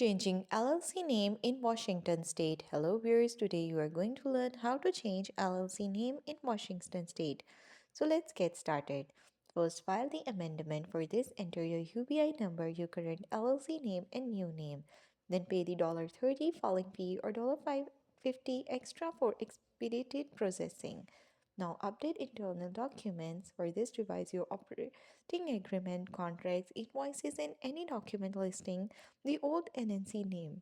Changing LLC name in Washington State. Hello viewers, today you are going to learn how to change LLC name in Washington State. So let's get started. First, file the amendment. For this, enter your UBI number, your current LLC name and new name. Then pay the $30 filing fee or $5.50 extra for expedited processing. Now update internal documents. For this, revise your operating agreement, contracts, invoices, and any document listing the old NNC name.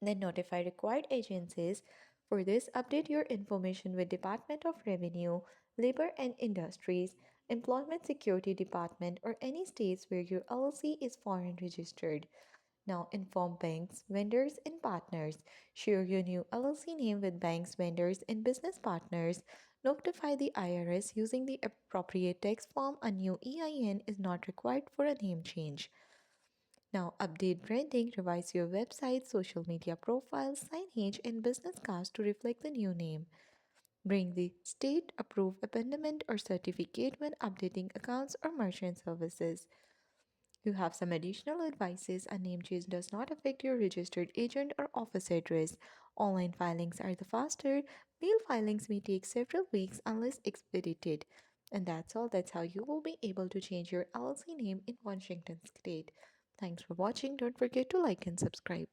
Then notify required agencies. For this, update your information with Department of Revenue, Labor and Industries, Employment Security Department, or any states where your LLC is foreign registered. Now inform banks, vendors, and partners. Share your new LLC name with banks, vendors, and business partners. Notify the IRS using the appropriate tax form. A new EIN is not required for a name change. Now, update branding, revise your website, social media profiles, signage, and business cards to reflect the new name. Bring the state approved abandonment or certificate when updating accounts or merchant services. You have some additional advices. A name change does not affect your registered agent or office address. Online filings are the faster. Mail filings may take several weeks unless expedited. And that's all. That's how you will be able to change your LLC name in Washington State. Thanks for watching. Don't forget to like and subscribe.